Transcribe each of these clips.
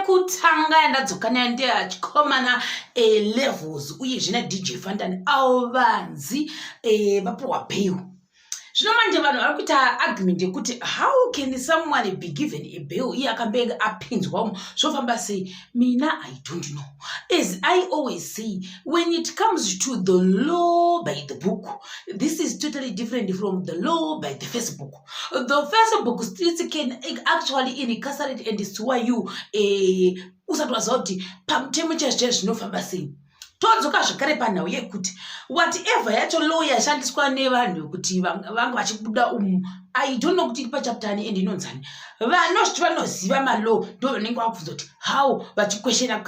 yekutanga ndadzokana ndeachikomana levels uye zvina DJ Fandani avanzi vapuwa bail. Zvino manje vanhu vari kuita argument yekuti how can someone be given a bail iye akambenga apinzwamo zvofamba sei? Mina I don't know. As I always say, when it comes to the law by the book, this is totally different from the law by the Facebook. The Facebook streets can actually incarcerate and sue you usati waziva kuti pamutemo chazvo zvinofamba sei. Todzoka zvakare panhau yekuti whatever yacho law yashandiswa nevanhu kuti vanga vachibuda I don't know kuti pachaptani and inonzani. Vanozviti vanoziva malaw ndo vanenge vakubvunza kuti how vachikweshena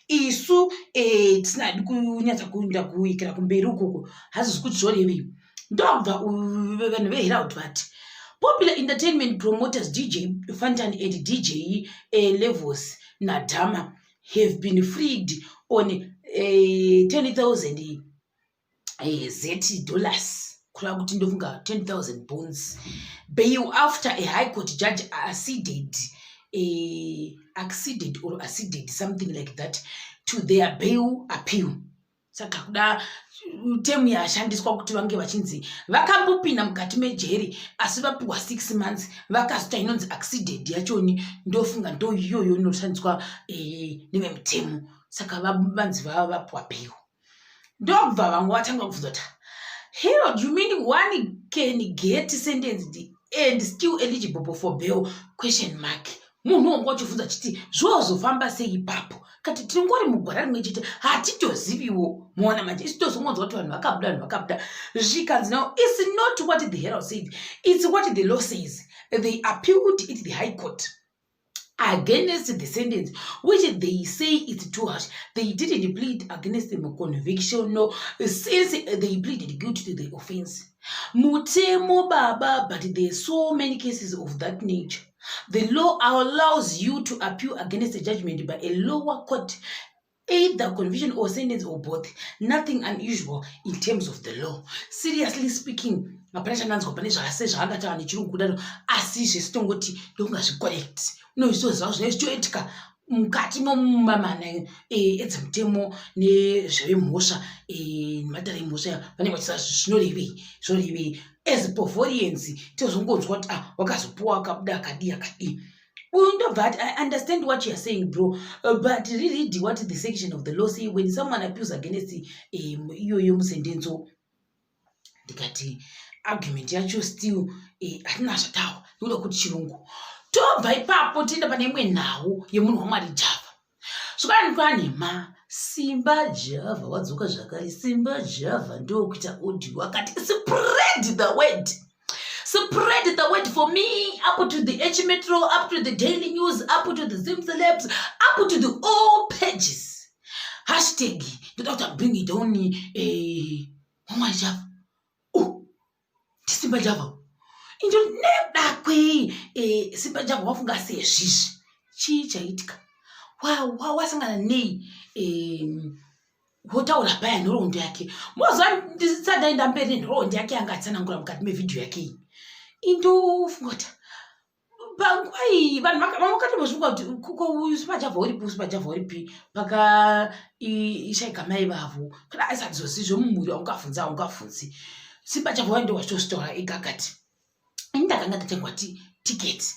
isu tisinadi kunyatsa kuenda kuikira kumberi ukoko hazvizi kuti zvorevei. Ndobva vanhu veherald vati popular entertainment promoters DJ Fandani and DJ Levels Nadama have been freed on $10,000 ZT kula kuti ndofunga 10,000 pounds bail after a high court judge acceded something like that to their bail appeal. Saka kuda temu yashandiswa kuti vange vachinzi vakambopinda mukati mejeri asi vapiwa 6 months vakazota inonzi acceded yachoni ndofunga ndo iyoyo inoshandiswa nevemutemo. Saka vanzi vapuwa bail. Ndobva vamwe vatanga kubvunza kuti Harold, you mean one can get sentenced and still eligible for bail? Question mark. Munhu wangu wachibvunza chiti zvozofamba sei ipapo kati tingori mugwara rimwe chete hatitoziviwo. Muona manje isitozongonzwa kuti vanhu vakabuda zvikanzi now it's not what the Herald said, it's what the law says. They appealed it the High Court against the sentence, which they say is too harsh. They didn't plead against the conviction, no, since they pleaded guilty to the offense. Mutemo baba, but there are so many cases of that nature. The law allows you to appeal against a judgment by a lower court, either conviction or sentence or both. Nothing unusual in terms of the law. Seriously speaking, apanacha pane zvakase zvakataura nechirungu kudaro asi zvesitongoti ndongazvicorrect. No, izvo zvavo zvinoitika mukati momamana edzemutemo nezvemhosva nematare emhosva vanenge vachisa zvinorevei as Bavarians tozongonzwa kuti wakazopuwa wakabuda akadi. But I understand what you are saying, bro. But read what the section of the law say when someone appeals against iyoyo musendenzo. Ndikati argument yacho still hatina zvatawa ndoda kuti chirungu. Tobva ipapo tienda pane imwe nhau yemunhu waMwari Java. Zvakanyanema Simba Java wadzoka zvakare. Simba Java ndokuita audio akati spread the word. Spread the word for me up to the H Metro, up to the Daily News, up to the Zim Celebs, up to the all pages. Hashtag the doctor bring it on waMwari Java. Oh, Simba Java. Into neba kwe Simba Java wafunga sezvizvi chii chaitika wasangana nei wotaura paya nhoroondo yake mozva ndisadaenda mberi nhoroondo yake angatsanangura mukati mevidhiyo yake indofunga kuti panguva iyi vanhu vakatozvifunga kuti Simba Java uripi pakashaika mai vavo kana aisadzozizvo mumhuri aungabvunzi Simba Java waende wachitozvitaura ega akati ndakanga ndatengwa tiketi.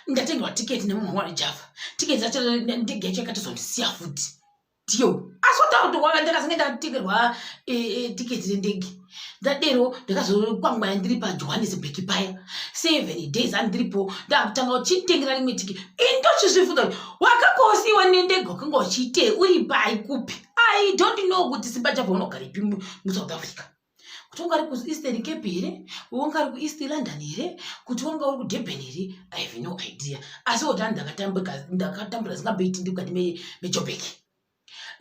Ndatengerwa tiketi nemunhu waMwari Java. Tiketi yacho ndege yacho yakatozondisiya futi. Tiyo. Asota kuti ndakazenge ndatengerwa tiketi rendege. Ndadero ndakazokwangwaya ndiri paJohannesburg paya. 7 days andiripo ndakutanga uchitengera rimwe tiketi. Indochizvifunga kuti wakakosiwa nendege wakanga uchiite uri pai kupi. I don't know kuti Simba Java unogaripi muSouth Africa. Kuti wanga uri kuEastern Cape here, wanga uri kuEast London here, kuti wanga uri kuDurban here, I have no idea. Asi woti ndakatambura zingabeti ndikati meJoburg.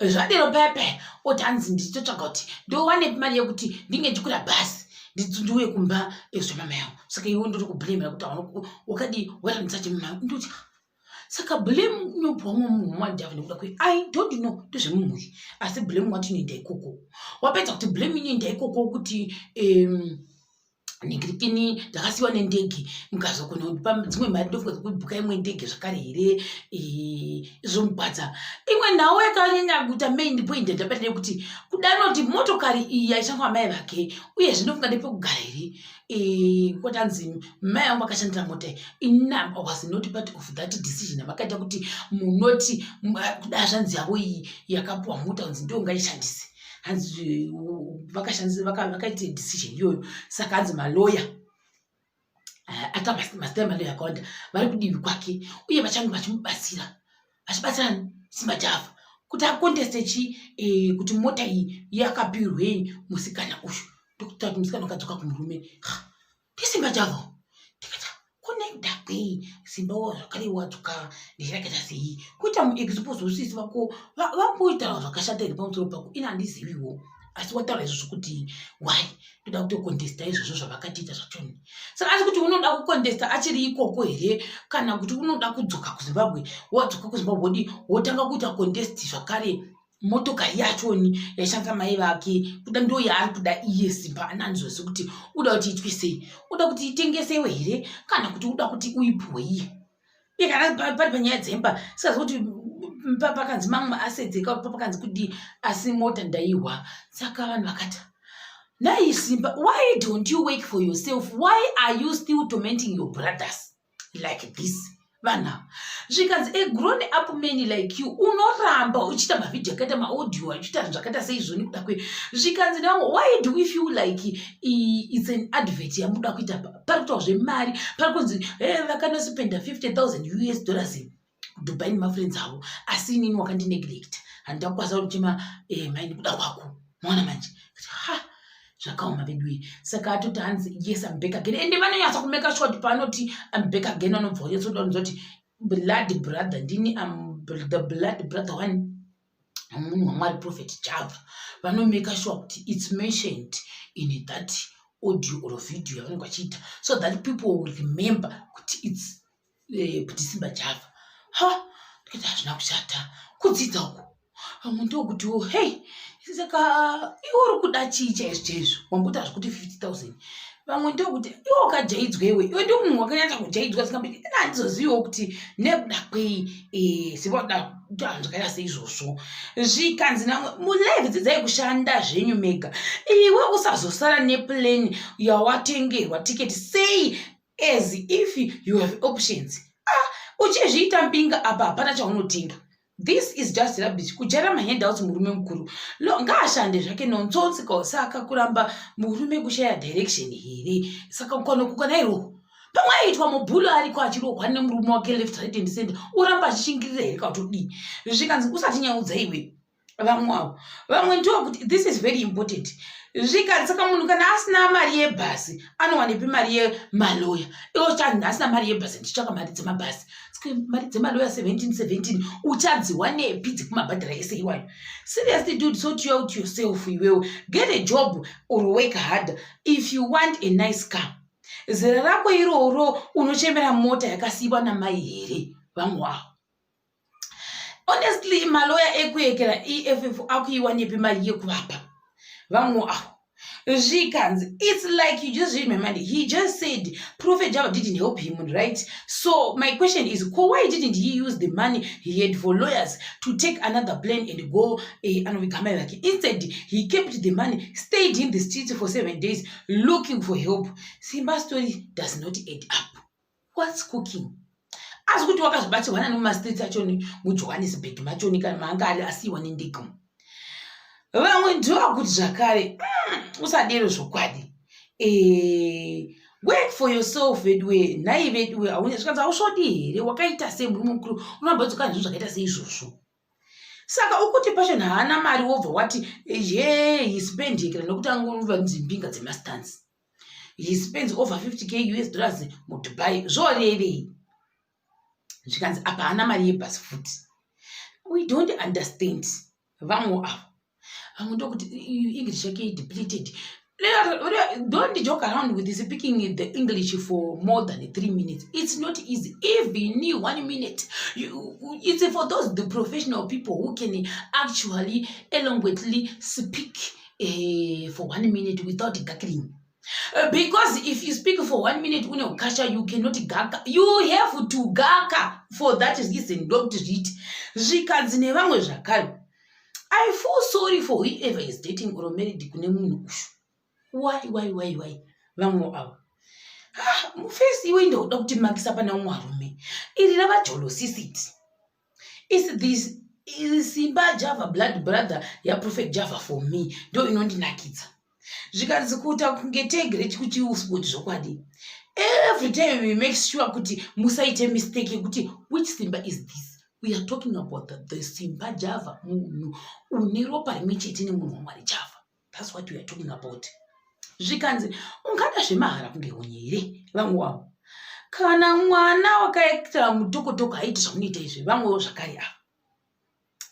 Zvadero pepe woti hanzi ndichitsvaga kuti ndowane mari yekuti ndinge ndichikura bhasi ndiuye kumba zvemama yangu. Saka iwe ndiri kublamera kuti wakadi waramisa chemama ndoti saka blame nyobwa munhu waMwari Java nekuda kwe I don't know ndezvemumhuri asi blame wati inoenda ikoko. Wapedza kuti blame inoenda ikoko kuti Ningirikini ndakasiiwa nendege mukazokona kupa dzimwe mari ndofuka dzokubhuka imwe ndege zvakare here zvomubvadza imwe nhau yakanyanya kuita main point ndapata nekuti kudanoti motokari iyi aishandwa mai vake uye zvinofunga nepekugara here kwatanzi mai vangu vakashandira mota inamba was not part of that decision vakaita kuti munoti kuda zvanzi yavo iyi yakapuwa mota kunzi ndo ngaishandise hanzi vakaita decision iyoyo saka hanzi maloya atamazitai maloya akawanda vari kudivi kwake uye vachange vachimubatsira vachibatsirani Simba Java kuti akonteste kuti mota iyi yakapirwei musikana uyu ndokuti kuti musikana akadzoka kumurume ndiSimba Java ndikati konekda kwei Simba zvakare wadzoka ndichiraketa sei kuita muexpose usisi vako vamboitawo zvakashata here pamusoro pako ina handiziviwo asi wataura izvozvo kuti why ndoda kutokontesta izvozvo zvavakatiita zvachoni saka asi kuti unoda kukontesta achiri ikoko here kana kuti unoda kudzoka kuZimbabwe wadzoka kuZimbabwe wodi wotanga kuita kontesti zvakare motokari yachoni yaishandisa mai vake kuda ndo yaari kuda iye Simba ananzvose kuti uda kuti itwe sei uda kuti itengesewe here kana kuti uda kuti uipuwe iye kana pari panyaya dzemba sikazi kuti pakanzi mamwe asedzeka pakanzi kuti asi mota ndaiwa saka vanhu vakati nai Simba, why don't you work for yourself? Why are you still tormenting your brothers like this? Vana zvikanzi a grown up man like you unoramba uchita mavideo akaita maaudio uchita zvakaita seizvoni kuda kwe zvikanzi nangu why do we feel like it's an advert yamuda kuita pari kutaura zvemari pari kunzi vakanospenda $50,000 Dubai mafriends avo asi inini wakandineglect handakwaza kuchema maini kuda kwako maona manje zvakaoma bedwi saka atoti hanzi yes I'm back again ende vanonyatsa kumeka short panoti I'm back again anobva yetsoda nzoti blood brother ndini the blood brother one munhu wamwari Prt Java vanomeka sure kuti it's mentioned in that audio or video yavanenge vachiita so that people will remember kuti it's kuti Simba Java ndikati hazvina kushata kudzidza uku vamwe ndokuti hey saka iwe uri kuda chii chaizvo wamboti hazvikuti 50,000 vamwe ndokuti iwe wakajaidzwa iwe ndio munhu wakanyatsa kujaidzwa sikambiti handizoziviwo kuti nekuda kwei sivoda zvakaita seizvozvo zvikanzi namwe mulive dzidzai kushanda zvenyu mega iwe usazosara neplane yawatengerwa tiketi sei as if you have options uchizviita mbinga apa hapana chaunotenga. This is just rubbish. Kujara mahandouts murume mukuru. Lo ngaashande zvake nonzonzi saka kuramba murume kushaya direction here. Saka ukono kukona iro. Pamwe aitwa mubhulu ariko achirokwa nemurume wake left right and center. Uramba achishingirira here katodi. Zvikanzi usati nyaudza iwe. Vamwe ndiwo kuti this is very important. Zvikanzi saka munhu kana asina mari yebhasi anowanepi mari yemaloya. Iwo chani asina mari yebhasi ndichitsvaka mari dzemabhasi. Mari dzemaloya 17 uchadziwa nepi dzekumabhadhara ese iwayo. Seriously dude, sort you out yourself iwewe. Get a job or work hard if you want a nice car. Zera rako iroro unochemera mota yakasiiwa namai here vamwe honestly maloya ekuyekera EFF akuiwa nepi mari yekuvapa vamwe zvikanzi it's like you just read my mind. He just said Prt Java didn't help him, right? So my question is, why didn't he use the money he had for lawyers to take another plane and go instead he kept the money, stayed in the streets for 7 days looking for help. Simba's story does not add up. What's cooking? As kuti wakazobatsirwana nemastreets achoni muJohannesburg machoni kana maanga ari asiiwa nendege. Vamwe ndiwo kuti zvakare usadero zvokwadi work for yourself vedwe nai vedwe aune zvikanzi aushodi here wakaita semurume mukuru unobadzoka nezvinhu zvakaita seizvozvo. Saka ukuti Passion haana mari wobva wati he spend kana nokuti angova nzimbinga dzemastanzi. He spends over $50,000 muDubai zvorerei. Zvikanzi apa haana mari yebhasi futi. We don't understand. Vamwe I'm going to English depleted. Don't joke around with speaking the English for more than 3 minutes. It's not easy. Even 1 minute. It's for those the professional people who can actually eloquently speak for 1 minute without gagging. Because if you speak for 1 minute une ukasha, you cannot gaka. You have to gaka for that reason. Don't read. Zvikanzi nevamwe zvakare. I feel sorry for whoever is dating or married kune munhu ushu. Why? Vamwe avo. First iwe ndoda kuti makisa pana mwarume. Iri rava jolosisiti. Is this Simba Java blood brother ya Prt Java for me? Ndo inondinakidza. Zvikanzi kuita kunge tegret kuti usipoti zvokwadi. Every time we make sure kuti musaite mistake kuti which Simba is this? We are talking about the Simba Java munhu une ropa rimwe chete nemunhu waMwari Java. That's what we are talking about. Zvikanzi ungada zvemahara kunge unyere vamwe wavo. Kana mwana wakaita mutokotoko haiti zvamunoita izvi vamwewo zvakare ava.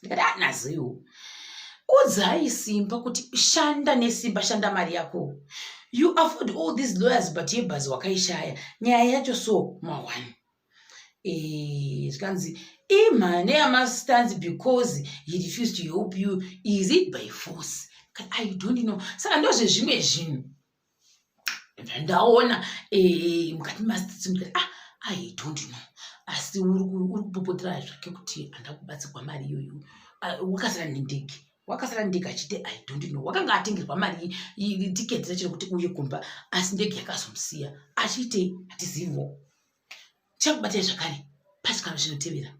Ndikati naziwo. Udzai Simba kuti shanda nesimba, shanda mari yako. You afford all these lawyers but yebhazi wakaishaya. Nyaya yacho so mawani. Zvikanzi imhane yemastanzi because he refused to help you. Is it by force? I don't know. Saka ndozve zvimwe zvinhu ndaona mukati mastanzi I don't know. Asi uri kupopotera zvake kuti andakubatsirwa mari iyoyo. Wakasara nendege. Wakasara ndege achiti I don't know. Wakanga atengerwa mari tiketi rachiro kuti uye kumba asi ndege yakazomusiya. Achite hatizivo. Chakubatai zvakare. Pachikano chinotevera.